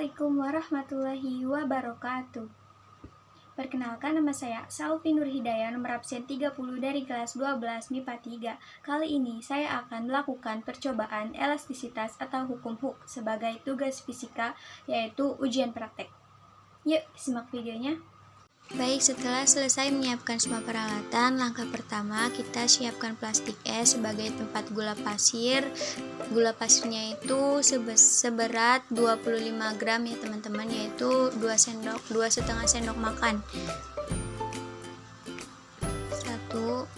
Assalamualaikum warahmatullahi wabarakatuh. Perkenalkan, nama saya Salvi Nur Hidayah, nomor absen 30 dari kelas 12 MIPA 3. Kali ini saya akan melakukan percobaan elastisitas atau hukum Hooke sebagai tugas fisika, yaitu ujian praktek. Yuk, simak videonya. Baik, setelah selesai menyiapkan semua peralatan, langkah pertama kita siapkan plastik es sebagai tempat gula pasir. Gula pasirnya itu seberat 25 gram ya teman-teman, yaitu 2,5 sendok makan. 1,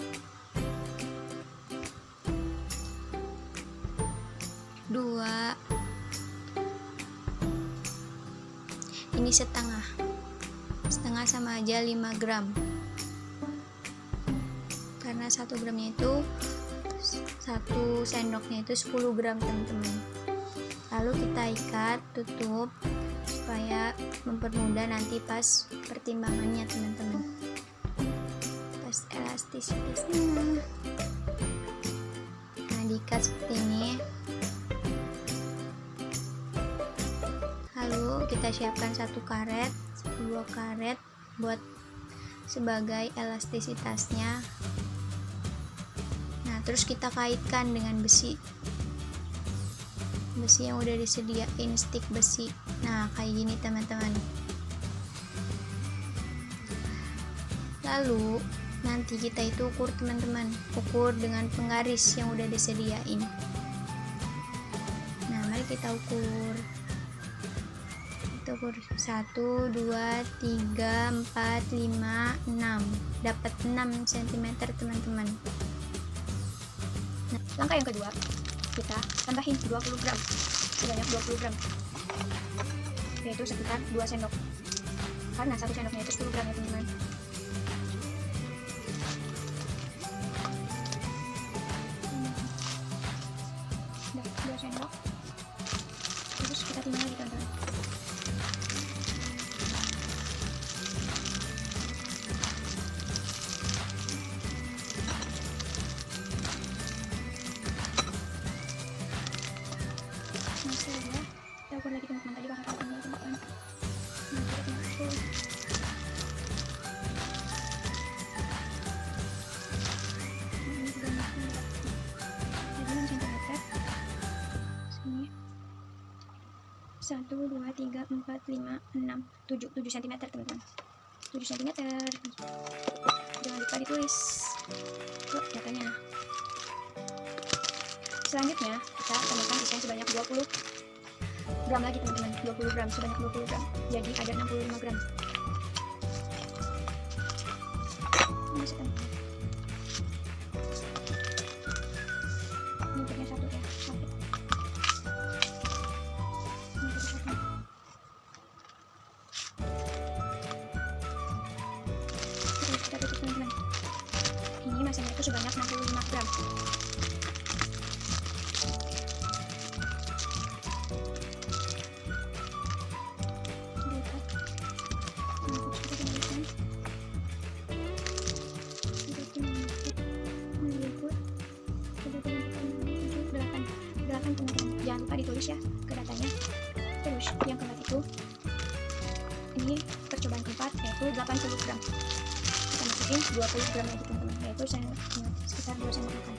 2, ini setengah sama aja 5 gram, karena 1 gramnya itu 1 sendoknya itu 10 gram teman-teman. Lalu kita ikat, tutup supaya mempermudah nanti pas pertimbangannya teman-teman, pas elastisitasnya. Nah, diikat seperti ini. Lalu kita siapkan 1 karet, 2 karet buat sebagai elastisitasnya. Nah, terus kita kaitkan dengan besi yang udah disediain, stick besi. Nah, kayak gini teman-teman. Lalu nanti kita itu ukur teman-teman, ukur dengan penggaris yang udah disediain. Nah, mari kita ukur. 1, 2, 3, 4, 5, 6. Dapat 6 cm teman-teman. Nah, langkah yang kedua, kita tambahin 20 gram, sebanyak 20 gram, yaitu sekitar 2 sendok, karena 1 sendoknya itu 10 gram ya teman-teman. Udah 2 sendok, terus kita timbang lagi teman-teman. Kita ukur lagi teman-teman, tadi bakal teman-teman. Sini 1, 2, 3, 4, 5, 6, 7 cm teman-teman. 7 cm. Jangan lupa ditulis katanya. Selanjutnya kita tambahkan isian sebanyak 20 gram lagi teman-teman, 20 gram, sebanyak 20 gram, jadi ada 65 gram. Ini setengah. Ini punya 1 ya, satu. Ini punya 1. Terus kita tutup teman-teman. Ini masanya itu sebanyak 65 gram. Teman-teman, jangan lupa ditulis ya ke datanya. Terus yang keempat itu, ini percobaan keempat, yaitu 80 gram. Kita masukin 20 gram lagi teman-teman, yaitu sekitar 2 sendok makan.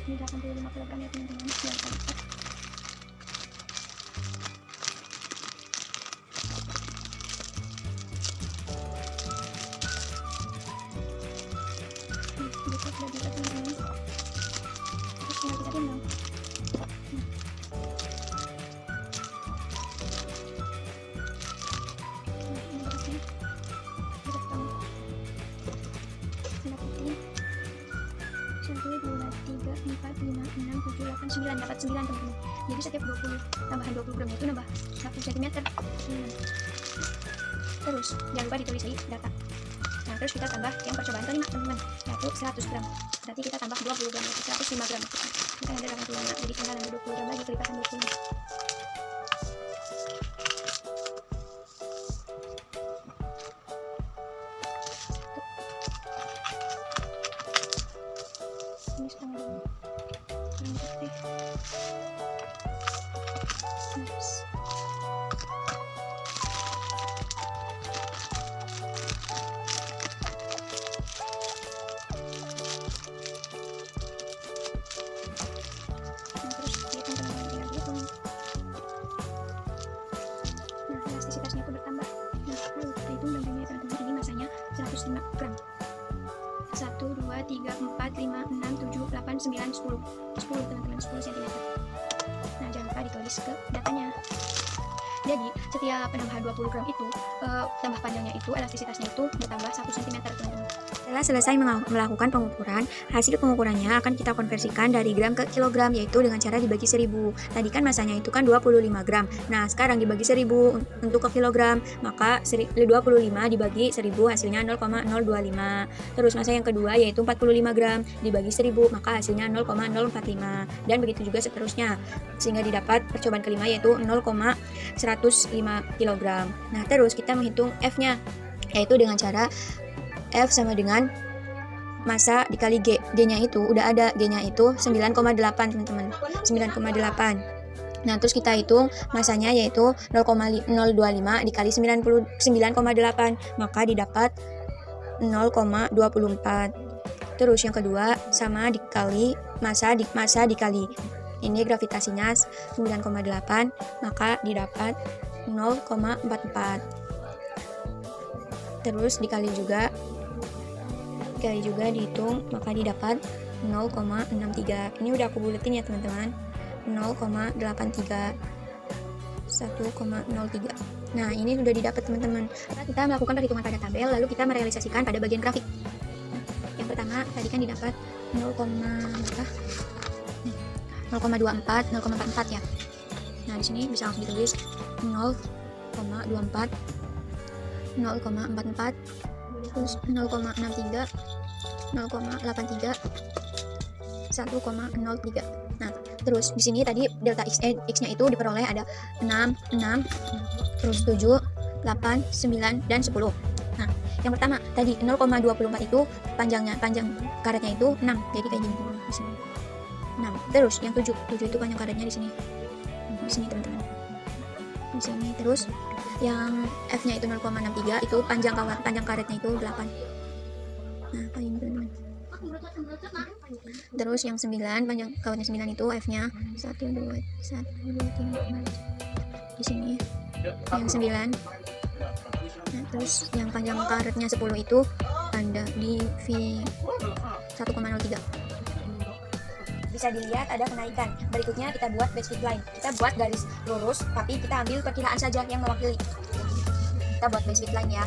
Ini 85 kg ya teman-teman, yang keempat. Dapat 9 teman-teman. Jadi setiap 20 tambahan 20 gram itu nambah 1 cm. Terus jangan lupa ditulis di data. Nah, terus kita tambah yang percobaan kelima teman-teman, yaitu 100 gram. Berarti kita tambah 20 gram lagi, 105 gram. Kita ada 85, jadi tinggal nambah 20 gram lagi, kelipatan 20. 9, 10 teman-teman, 10 cm. Nah, jangan lupa ditulis ke datanya. Jadi setiap penambahan 20 gram itu tambah panjangnya itu, elastisitasnya itu bertambah 1 cm teman-teman. Setelah selesai melakukan pengukuran, hasil pengukurannya akan kita konversikan dari gram ke kilogram, yaitu dengan cara dibagi 1000. Tadi kan masanya itu kan 25 gram. Nah, sekarang dibagi 1000 untuk ke kilogram, maka 25 dibagi 1000 hasilnya 0,025. Terus masa yang kedua yaitu 45 gram dibagi 1000, maka hasilnya 0,045. Dan begitu juga seterusnya, sehingga didapat percobaan kelima yaitu 0,105 kg. Nah, terus kita menghitung F-nya, yaitu dengan cara F sama dengan massa dikali G. G-nya itu udah ada, G-nya itu 9,8 teman-teman, 9,8. Nah, terus kita hitung masanya yaitu 0,025 dikali 99,8, maka didapat 0,24. Terus yang kedua sama dikali massa dikali ini gravitasinya 9,8, maka didapat 0,44. Terus dikali juga dihitung, maka didapat 0,63. Ini udah aku buletin ya teman-teman, 0,83, 1,03. Nah, ini sudah didapat teman-teman. Kita melakukan perhitungan pada tabel, lalu kita merealisasikan pada bagian grafik. Yang pertama tadi kan didapat 0,24 ya. Nah, di sini bisa langsung ditulis 0,24, 0,44, terus 0,63, 0,83, 1,03. Nah, terus di sini tadi delta x-nya itu diperoleh ada 6, terus 7, 8, 9, dan 10. Nah, yang pertama tadi 0,24 itu panjang karetnya itu 6. Jadi kayak gini di sini. 6. Terus yang 7 itu panjang karetnya di sini. Di sini teman-teman. Di sini. Terus yang F-nya itu 0,63 itu panjang karetnya itu 8. Nah, kayak gini teman-teman. Terus yang 9 panjang karetnya 9 itu F-nya 1 2 3 4 di sini. Yang 9. Nah, terus yang panjang karetnya 10 itu ada di V 1,03. Bisa dilihat ada kenaikan. Berikutnya kita buat base fit line. Kita buat garis lurus, tapi kita ambil perkiraan saja yang mewakili. Kita buat base fit line ya.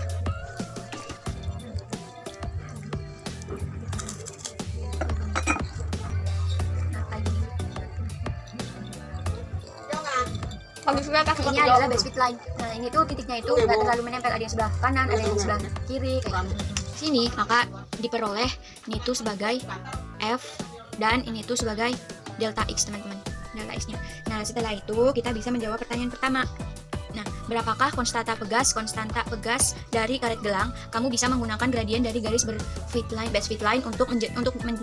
Ini adalah base fit line. Nah, ini tuh titiknya itu nggak terlalu menempel, ada yang sebelah kanan, ada yang sebelah kiri kayak gitu. Sini maka diperoleh ini tuh sebagai F dan ini tuh sebagai delta x teman-teman, delta x-nya. Nah, setelah itu kita bisa menjawab pertanyaan pertama. Nah, berapakah konstanta pegas dari karet gelang? Kamu bisa menggunakan gradien dari garis base fit line untuk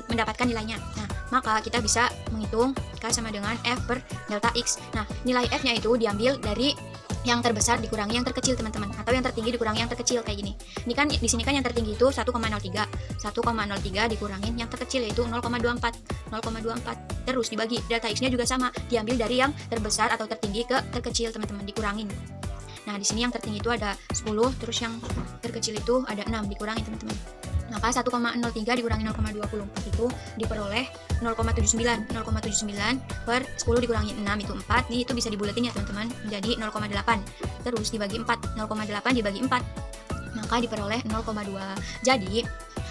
mendapatkan nilainya. Nah, maka kita bisa menghitung K sama dengan F per delta X. Nah, nilai F-nya itu diambil dari yang terbesar dikurangi yang terkecil teman-teman, atau yang tertinggi dikurangi yang terkecil kayak gini. Ini kan di sini kan yang tertinggi itu 1,03 dikurangin yang terkecil yaitu 0,24. Terus dibagi delta X-nya juga sama, diambil dari yang terbesar atau tertinggi ke terkecil teman-teman, dikurangin. Nah, di sini yang tertinggi itu ada 10, terus yang terkecil itu ada 6, dikurangin teman-teman. Maka 1,03 dikurangi 0,24 itu diperoleh 0,79 per 10 dikurangi 6 itu 4. Ini itu bisa dibuletin ya teman-teman menjadi 0,8. Terus dibagi 4, 0,8 dibagi 4, maka diperoleh 0,2. Jadi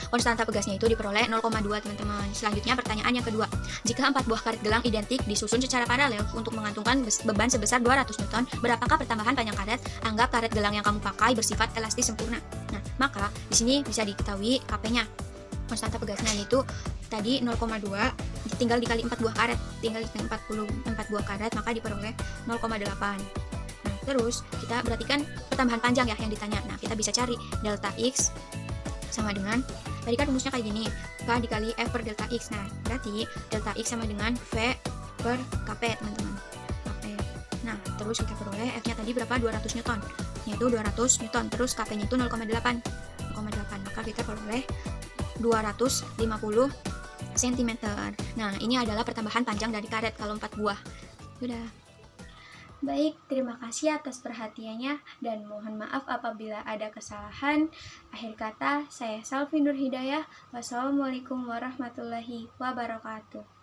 konstanta pegasnya itu diperoleh 0,2 teman-teman. Selanjutnya pertanyaan yang kedua. Jika 4 buah karet gelang identik disusun secara paralel untuk mengantungkan beban sebesar 200 Newton, berapakah pertambahan panjang karet? Anggap karet gelang yang kamu pakai bersifat elastis sempurna. Nah, maka di sini bisa diketahui KP-nya. Konstanta pegasnya yaitu tadi 0,2 tinggal dikali 4 buah karet, tinggal dikali 44 buah karet, maka diperoleh 0,8. Nah, terus kita perhatikan pertambahan panjang ya yang ditanya. Nah, kita bisa cari delta X sama dengan tadi kan rumusnya kayak gini, K dikali F per delta X. Nah, berarti delta X sama dengan V per KP teman-teman, KP. Nah, terus kita peroleh F nya tadi berapa? 200 Newton, yaitu 200 Newton. Terus KP nya itu 0,8, maka kita peroleh 250 cm. Nah, ini adalah pertambahan panjang dari karet kalau 4 buah. Sudah. Baik, terima kasih atas perhatiannya dan mohon maaf apabila ada kesalahan. Akhir kata, saya Salvi Nur Hidayah. Wassalamualaikum warahmatullahi wabarakatuh.